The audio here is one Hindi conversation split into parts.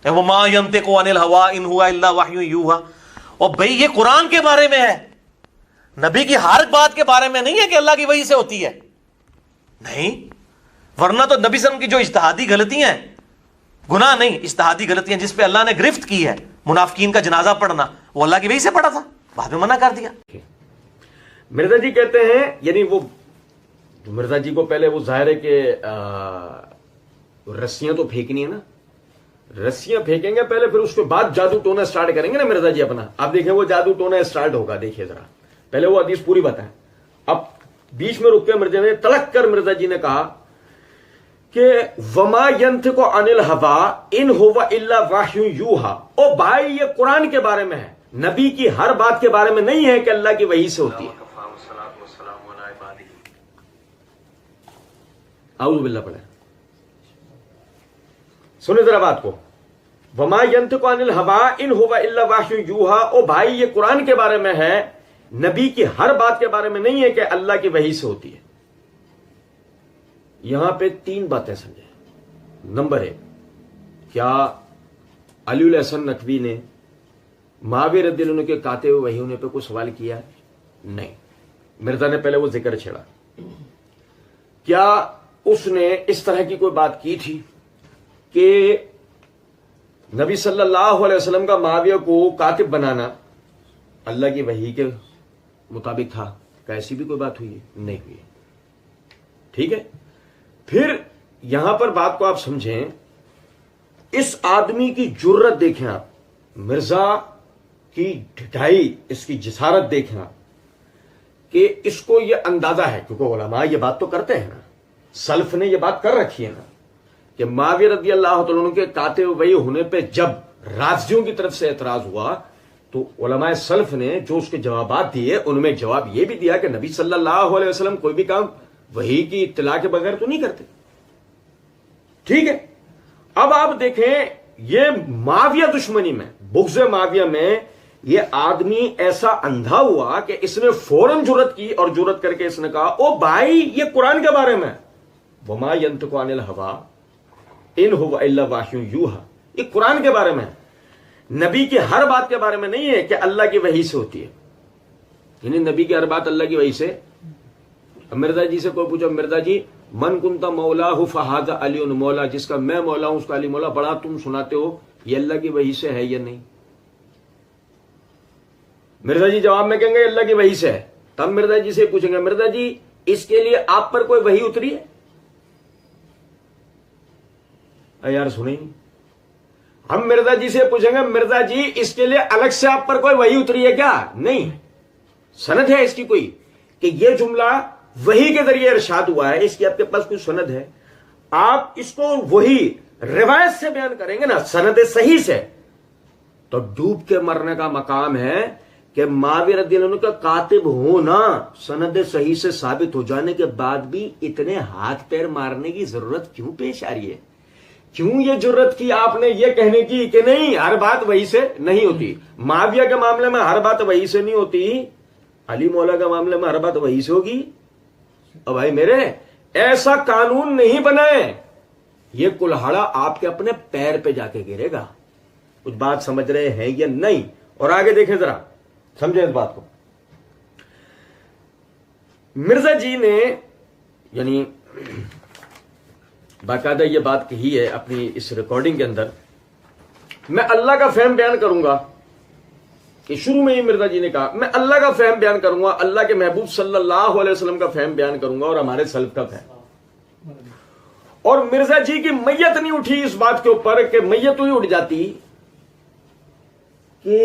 वमा यंतिकु अनिल हवा इन हुवा इल्ला वह्यु यूहा। और भाई ये कुरान के बारे में है, नबी की हर बात के बारे में नहीं है कि अल्लाह की वही से होती है, नहीं। वरना तो नबी सल्लल्लाहु अलैहि वसल्लम की जो इज्तिहादी गलतियां हैं, गुनाह नहीं, इज्तिहादी गलतियां जिस पे अल्लाह ने गिरफ्त की है, मुनाफिकीन का जनाजा पढ़ना, वो अल्लाह की वही से पढ़ा था, बाद में मना कर दिया। मिर्जा जी कहते हैं, यानी वो मिर्जा जी को पहले वो जाहिर है कि रस्सियां तो फेंकनी है ना, रस्सियां फेंकेंगे पहले, फिर उसके बाद जादू टोना स्टार्ट करेंगे ना मिर्जा जी अपना। अब देखें वो जादू टोना स्टार्ट होगा, देखिए जरा, पहले वो हदीस पूरी बताएं। अब बीच में रुक के मिर्जा ने तड़क कर मिर्जा जी ने कहा कि वमा यंतिकु अनिल हवा इन हुवा इल्ला वह्यु यूहा। ओ भाई ये कुरान के बारे में है, नबी की हर बात के बारे में नहीं है कि अल्लाह की वही से होती है। आऊज़ बिल्लाह पढ़े, सुने जरा बात को। वमा यंतिकु अनिल हवा इन हुवा इल्ला वह्यु यूहा। ओ भाई ये कुरान के बारे में है, नबी की हर बात के बारे में नहीं है कि अल्लाह की वही से होती है। यहां पे तीन बातें समझे। नंबर एक, क्या अली हसन नकवी ने मुआविया रज़ियल्लाहु अन्हु के काते हुए वही होने पे कोई सवाल किया है? नहीं। मिर्जा ने पहले वो जिक्र छेड़ा। क्या उसने इस तरह की कोई बात की थी कि नबी सल्लल्लाहु अलैहि वसल्लम का मुआविया को कातिब बनाना अल्लाह की वही के मुताबिक था? कैसी भी कोई बात हुई है? नहीं हुई। ठीक है, फिर यहां पर बात को आप समझें, इस आदमी की जुर्रत देखें आप, मिर्जा की ढिठाई, इसकी जिसारत देखें आप, कि इसको यह अंदाजा है, क्योंकि उलमा ये बात तो करते हैं ना, सल्फ ने यह बात कर रखी है ना, कि मुआविया रज़ियल्लाहु अन्हु के काते वही होने पे जब राज़ियों की तरफ से एतराज हुआ तो उलमाए सल्फ ने जो उसके जवाबात दिए, उनमें जवाब यह भी दिया कि नबी सल्लल्लाहु अलैहि वसल्लम कोई भी काम वही की इत्तला के बगैर तो नहीं करते। ठीक है, अब आप देखें, ये मुआविया दुश्मनी में, बुग़्ज़ मुआविया में, ये आदमी ऐसा अंधा हुआ कि इसने फौरन जुर्रत की और जुर्रत करके इसने कहा, ओ भाई ये कुरान के बारे में, वमा यंतिकु अनिल हवा इन हुवा इल्ला वह्यु यूहा, ये कुरान के बारे में, नबी की हर बात के बारे में नहीं है कि अल्लाह की वही से होती है। यानी नबी की हर बात अल्लाह की वही से। मिर्जा जी से कोई पूछा, मिर्जा जी मन कुंता मौला हु फहाजा अली मौला, जिसका मैं मौला हूं उसका अली मौला, बड़ा तुम सुनाते हो, ये अल्लाह की वही से है या नहीं? मिर्जा जी जवाब में कहेंगे अल्लाह की वही से है। तब मिर्जा जी से पूछेंगे, मिर्जा जी इसके लिए आप पर कोई वही उतरी है? यार सुने नहीं। हम मिर्जा जी से पूछेंगे, मिर्जा जी इसके लिए अलग से आप पर कोई वही उतरी है क्या? नहीं। सनद है इसकी कोई कि यह जुमला वही के जरिए इरशाद हुआ है, इसकी आपके पास कोई सनद है? आप इसको वही रिवायत से बयान करेंगे ना, सनद सही से, तो डूब के मरने का मकाम है कि मुआविया रज़ियल्लाहु अन्हु का कातिब होना सनद सही से साबित हो जाने के बाद भी इतने हाथ पैर मारने की जरूरत क्यों पेश आ रही है? क्यों ये जुर्रत की आपने ये कहने की कि नहीं हर बात वही से नहीं होती? मुआविया के मामले में हर बात वही से नहीं होती, अली मौला के मामले में हर बात वही से होगी। अब भाई मेरे, ऐसा कानून नहीं बनाए, ये कुल्हाड़ा आपके अपने पैर पे जाके गिरेगा। कुछ बात समझ रहे हैं या नहीं? और आगे देखें जरा, समझे इस बात को। मिर्जा जी ने यानी बाकायदा ये बात कही है अपनी इस रिकॉर्डिंग के अंदर, मैं अल्लाह का फहम बयान करूंगा, कि शुरू में ही मिर्जा जी ने कहा मैं अल्लाह का फहम बयान करूंगा, अल्लाह के महबूब सल्लल्लाहु अलैहि वसल्लम का फहम बयान करूंगा और हमारे सल्फ का फहम। और मिर्जा जी की मैयत नहीं उठी इस बात के ऊपर कि मैयत हुई उठ जाती कि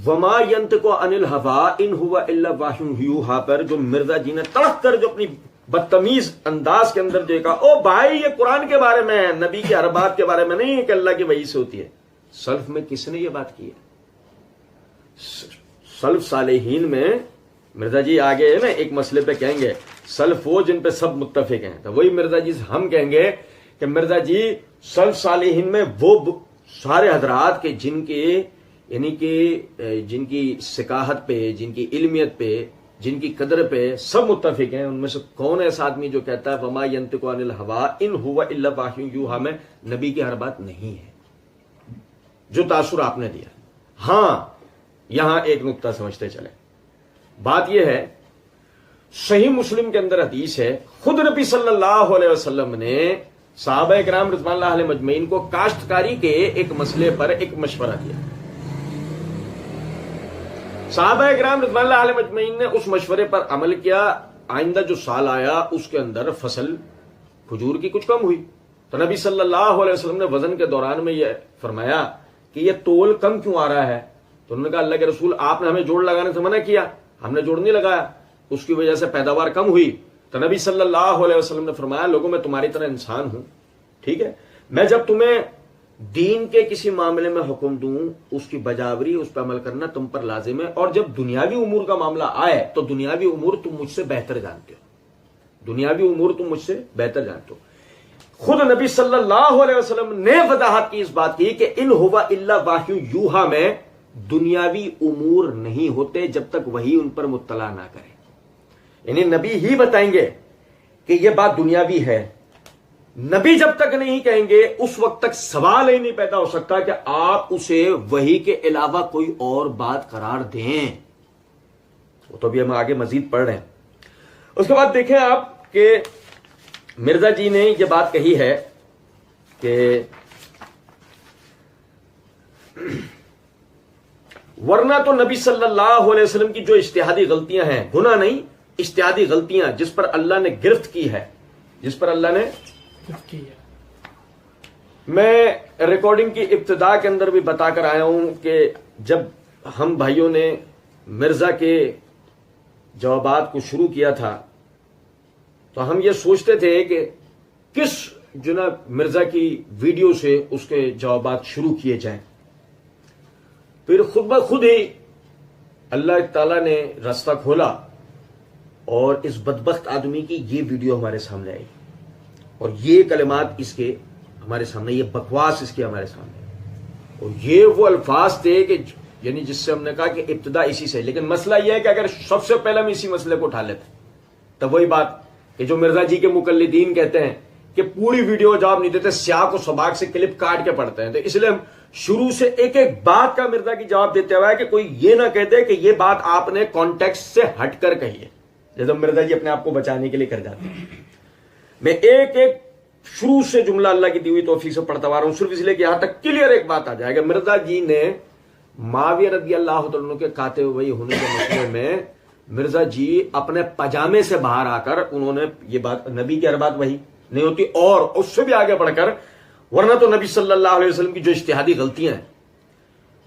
वमा यंतिकु अनिल हवा इन हुवा इल्ला वह्यु यूहा पर जो मिर्जा जी ने तड़क कर जो अपनी बदतमीज अंदाज के अंदर देखा, ओ भाई ये कुरान के बारे में है, नबी की हर बात के बारे में नहीं है कि अल्लाह की वही से होती है। सल्फ में किसने ये बात की है? सल्फ सालेहीन में मिर्जा जी आगे है ना, एक मसले पे कहेंगे सल्फ वो जिन पे सब मुत्तफिक हैं, तो वही मिर्जा जी हम कहेंगे कि मिर्जा जी सल्फ सालेहीन में वो सारे हजरात के जिनके यानी कि जिनकी सिकाहत पे, जिनकी इल्मियत पे, जिनकी कदर पे सब मुत्तफिक हैं, उनमें से कौन ऐसा आदमी जो कहता है वमा यंतिकु अनिल हवा इन हुवा इल्ला वह्यु यूहा में नबी की हर बात नहीं है? जो तासुर आपने दिया। हां, यहां एक नुक्ता समझते चले। बात यह है, सही मुस्लिम के अंदर हदीस है, खुद नबी सल्लल्लाहु अलैहि वसल्लम ने सहाबा किराम रिज़वानुल्लाह अलैहिम अजमईन को काश्तकारी के एक मसले पर एक मशवरा दिया। सहाबा किराम रिज़वानुल्लाह अलैहिम अजमईन ने उस मशवरे पर अमल किया। आइंदा जो साल आया उसके अंदर फसल खजूर की कुछ कम हुई, तो नबी सल्लल्लाहु अलैहि वसल्लम ने वजन के दौरान में यह फरमाया कि यह तोल कम क्यों आ रहा है। तो उन्होंने कहा, अल्लाह के रसूल, आपने हमें जोड़ लगाने से मना किया, हमने जोड़ नहीं लगाया, उसकी वजह से पैदावार कम हुई। तो नबी सल्लल्लाहु अलैहि वसल्लम ने फरमाया, लोगों मैं तुम्हारी तरह इंसान हूं, ठीक है, मैं जब तुम्हें दीन के किसी मामले में हुक्म दूं, उसकी बजावरी, उस पर अमल करना तुम पर लाजिम है, और जब दुनियावी उमूर का मामला आए तो दुनियावी उमूर तुम मुझसे बेहतर जानते हो, दुनियावी उमूर तुम मुझसे बेहतर जानते हो। खुद नबी सल्लल्लाहु अलैहि वसल्लम ने वजाहत की इस बात की कि इन हुवा इल्ला वाह्यु यूहा में दुनियावी उमूर नहीं होते जब तक वही उन पर मुत्तला ना करे। यानी नबी ही बताएंगे कि यह बात दुनियावी है। नबी जब तक नहीं कहेंगे उस वक्त तक सवाल ही नहीं पैदा हो सकता कि आप उसे वही के अलावा कोई और बात करार दें। वो तो अभी हम आगे मजीद पढ़ रहे हैं। उसके बाद देखें आप कि मिर्जा जी ने यह बात कही है कि वरना तो नबी सल्लल्लाहु अलैहि वसल्लम की जो इज्तिहादी गलतियां हैं, गुनाह नहीं, इज्तिहादी गलतियां जिस पर अल्लाह ने गिरफ्त की है, जिस पर अल्लाह ने गिरफ्त की है। मैं रिकॉर्डिंग की इब्तिदा के अंदर भी बताकर आया हूं कि जब हम भाइयों ने मिर्जा के जवाबात को शुरू किया था तो हम ये सोचते थे कि किस जनाब मिर्जा की वीडियो से उसके जवाबात शुरू किए जाएं। फिर खुद ब खुद ही अल्लाह ताला ने रास्ता खोला और इस बदबख्त आदमी की ये वीडियो हमारे सामने आई और ये कलिमात इसके हमारे सामने, ये बकवास इसके हमारे सामने, और ये वो अल्फाज थे कि यानी जिससे हमने कहा कि इब्तिदा इसी से। लेकिन मसला यह है कि अगर सबसे पहले हम इसी मसले को उठा लेते तो वही बात कि जो मिर्जा जी के मुकल्लिदीन कहते हैं कि पूरी वीडियो जवाब नहीं देते, स्याह को सबाक से क्लिप काट के पढ़ते हैं। तो इसलिए हम शुरू से एक एक बात का मिर्जा की जवाब देते हुए कि कोई ये ना कह दे कि ये बात आपने कॉन्टेक्स्ट से हटकर कही है, जैसे मिर्जा जी अपने आप को बचाने के लिए कर जाते हैं। मैं एक एक शुरू से जुमला अल्लाह की दी हुई तौफीक से पढ़ता आ रहा हूं, सिर्फ इसलिए कि यहां तक क्लियर एक बात आ जाएगा। मिर्जा जी ने माविया रज़ी अल्लाह तआला के काते हुए होने के मसले में मिर्जा जी अपने पजामे से बाहर आकर उन्होंने ये बात, नबी की हर बात वही नहीं होती, और उससे भी आगे बढ़कर वरना तो नबी सल्लल्लाहु अलैहि वसल्लम की जो इज्तिहादी गलतियां हैं,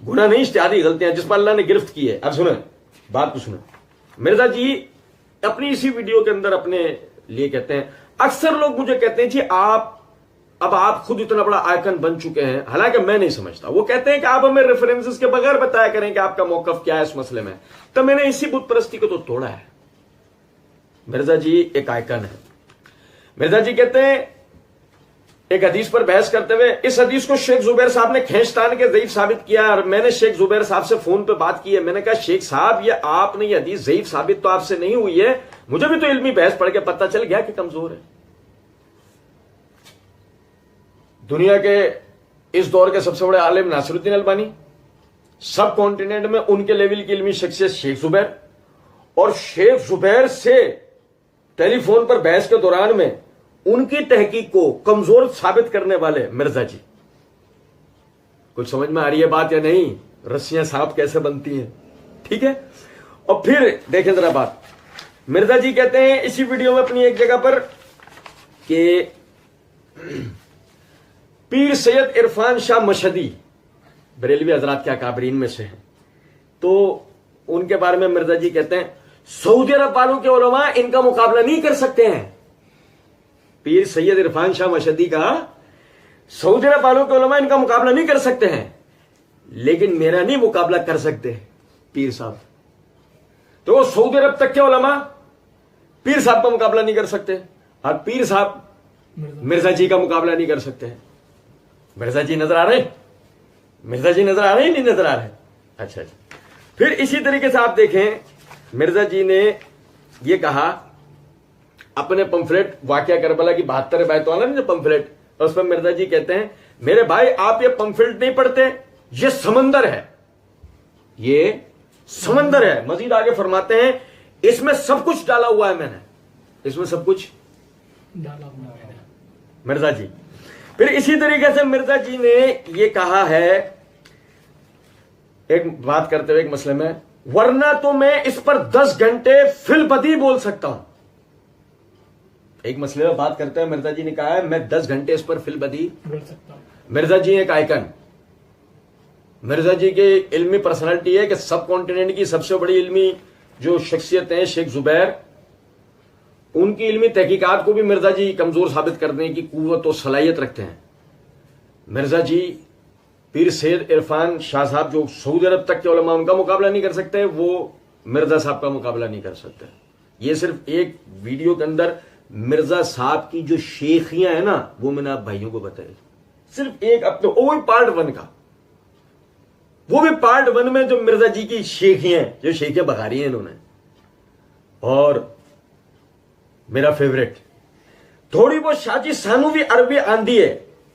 गुनाह नहीं इज्तिहादी गलतियां जिस पर अल्लाह ने गिरफ्त की है। अब सुने बात को सुने। मिर्जा जी अपनी इसी वीडियो के अंदर अपने लिए कहते हैं, अक्सर लोग मुझे कहते हैं जी आप खुद इतना बड़ा आइकन बन चुके हैं, हालांकि मैं नहीं समझता। वो कहते हैं कि आप हमें रेफरेंसेस के बगैर बताया करें कि आपका मौकफ क्या है इस मसले में। तो मैंने इसी बुत परस्ती को तो तोड़ा है। मिर्जा जी एक आइकन है। मिर्जा जी कहते हैं एक हदीस पर बहस करते हुए, इस हदीस को शेख जुबैर साहब ने खींचतान के ज़ईफ साबित किया और मैंने शेख जुबैर साहब से फोन पे बात की है। मैंने कहा शेख साहब ये आपने ये हदीस ज़ईफ साबित तो आपसे नहीं हुई है, मुझे भी तो इल्मी बहस पढ़ के पता चल गया कि कमजोर है। दुनिया के इस दौर के सबसे बड़े आलिम नासिरुद्दीन अलबानी, सब कॉन्टिनेंट में उनके लेवल की इल्मी शख्सियत शेख जुबैर, और शेख जुबैर से टेलीफोन पर बहस के दौरान में उनकी तहकीक को कमजोर साबित करने वाले मिर्जा जी। कुछ समझ में आ रही है बात या नहीं? रस्सियां साफ कैसे बनती हैं, ठीक है। और फिर देखें जरा बात, मिर्जा जी कहते हैं इसी वीडियो में अपनी एक जगह पर कि पीर सैयद इरफान शाह मशहदी बरेलवी हजरात के अकाबरीन में से हैं, तो उनके बारे में मिर्जा जी कहते हैं सऊदी अरब वालों के उलमा इनका मुकाबला नहीं कर सकते हैं। पीर सैयद इरफान शाह मशहदी का सऊदी अरब वालों के उलमा इनका मुकाबला नहीं कर सकते हैं, लेकिन मेरा नहीं मुकाबला कर सकते पीर साहब। तो सऊदी अरब तक के उलमा पीर साहब का मुकाबला नहीं कर सकते और पीर साहब मिर्जा जी का मुकाबला नहीं कर सकते हैं। मिर्जा जी नजर आ रहे? मिर्जा जी नजर आ रहे हैं, नहीं नजर आ रहे? अच्छा। फिर इसी तरीके से आप देखें, मिर्जा जी ने यह कहा अपने पंफलेट वाकया करबला की 72 बैत वाला नहीं पंफलेट, उसमें मिर्जा जी कहते हैं मेरे भाई आप ये पंफलेट नहीं पढ़ते, ये समंदर है, ये समंदर है। मजीद आगे फरमाते हैं इसमें सब कुछ डाला हुआ है मैंने, इसमें सब कुछ डाला हुआ है मिर्जा जी। फिर इसी तरीके से मिर्जा जी ने ये कहा है एक बात करते हुए एक मसले में, वरना तो मैं इस पर 10 घंटे फिलबदी बोल सकता हूं। एक मसले में बात करते हैं, मिर्जा जी ने कहा है मैं 10 घंटे इस पर फिलबदी बोल सकता हूं। मिर्जा जी एक आइकन, मिर्जा जी की इल्मी पर्सनालिटी है कि सब कॉन्टिनेंट की सबसे बड़ी इल्मी जो शख्सियत है शेख जुबैर, उनकी इल्मी तहकीकात को भी मिर्जा जी कमजोर साबित करने की कुव्वत और सलाहियत रखते हैं। मिर्जा जी पीर सैयद इरफान शाह साहब जो सऊदी अरब तक के उलमा उनका मुकाबला नहीं कर सकते, वो मिर्जा साहब का मुकाबला नहीं कर सकते। ये सिर्फ एक वीडियो के अंदर मिर्जा साहब की जो शेखियां है ना, वो मैंने आप भाइयों को बताया, सिर्फ एक अपने वो भी पार्ट 1 का, वो भी पार्ट 1 में जो मिर्जा जी की शेखियां, जो शेखियां बखारी हैं इन्होंने। और मेरा फेवरेट, थोड़ी बहुत शाजी सानूवी अरबी आंधी है,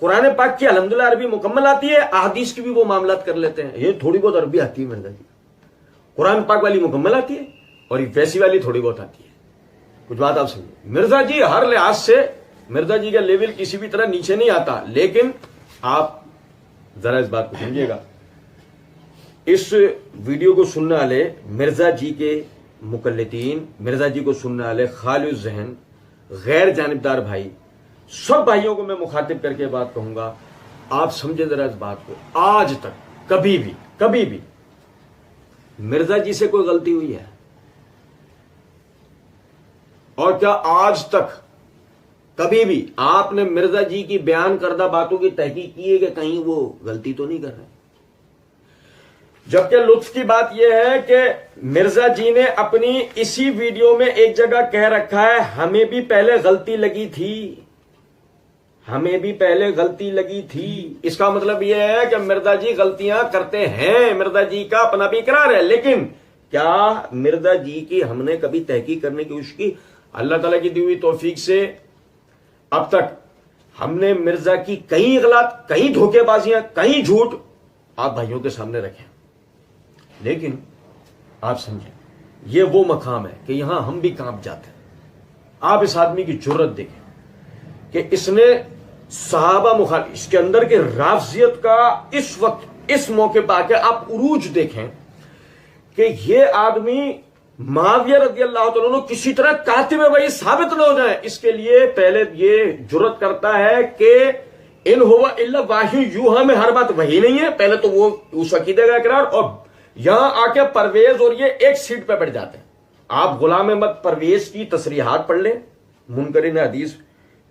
कुरान पाक की अल्हम्दुलिल्लाह अरबी मुकम्मल आती है, अहादीस की भी वो मामलात कर लेते हैं। ये थोड़ी बहुत अरबी आती है मिर्जा जी, कुरान पाक वाली मुकम्मल आती है और वैसी वाली थोड़ी बहुत आती है। कुछ बात आप समझिए, मिर्जा जी हर लिहाज से मिर्जा जी का लेवल किसी भी तरह नीचे नहीं आता। लेकिन आप जरा इस बात को समझिएगा, इस वीडियो को सुनने वाले मिर्जा जी के मुकल्लिदीन, मिर्जा जी को सुनने वाले खालिस ज़हन गैर जानिबदार भाई, सब भाइयों को मैं मुखातिब करके बात कहूंगा, आप समझे जरा इस बात को। आज तक कभी भी मिर्जा जी से कोई गलती हुई है? और क्या आज तक कभी भी आपने मिर्जा जी की बयान करदा बातों की तहकीक की है कि कहीं वो गलती तो नहीं कर रहे? जबकि लुत्फ की बात यह है कि मिर्जा जी ने अपनी इसी वीडियो में एक जगह कह रखा है, हमें भी पहले गलती लगी थी, हमें भी पहले गलती लगी थी। इसका मतलब यह है कि मिर्जा जी गलतियां करते हैं, मिर्जा जी का अपना भी इकरार है। लेकिन क्या मिर्जा जी की हमने कभी तहकीक करने की कोशिश की? अल्लाह ताला की दी हुई तौफीक से अब तक हमने मिर्जा की कई गलत, कई धोखेबाजियां, कई झूठ आप भाइयों के सामने रखे। लेकिन आप समझें, यह वो मकाम है कि यहां हम भी कांप जाते हैं। आप इस आदमी की जुर्रत देखें कि इसने सहाबा मुखालिफ, इसके अंदर के राफजियत का इस वक्त इस मौके पर आके आप उरूज देखें कि यह आदमी मुआविया रज़ियल्लाहु तआला अन्हु किसी तरह कातिब वही साबित न हो जाए, इसके लिए पहले ये जुर्रत करता है कि इन हुवा इल्ला वाही यूहा में हर बात वही नहीं है। पहले तो वो उस अकीदे का इकरार, और यहां आके परवेज और ये एक सीट पे बैठ जाते हैं। आप गुलाम अहमद परवेज की तसरीहात पढ़ लें, मुनकरीन हदीस,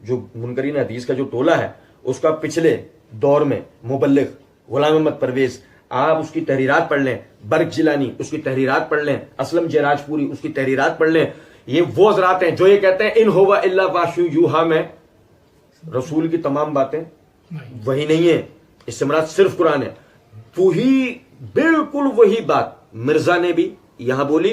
जो मुनकरीन हदीस का जो टोला है उसका पिछले दौर में मुबल्लिग गुलाम अहमद परवेज, आप उसकी तहरीरात पढ़ लें, बर्क जिलानी उसकी तहरीरात पढ़ लें, असलम जयराजपुरी उसकी तहरीरात पढ़ लें। ये वो हज़रात हैं जो ये कहते हैं इन हुवा इल्ला वाशु यूहा में रसूल की तमाम बातें वही नहीं है, इससे मुराद सिर्फ कुरान है। वही बिल्कुल वही बात मिर्जा ने भी यहां बोली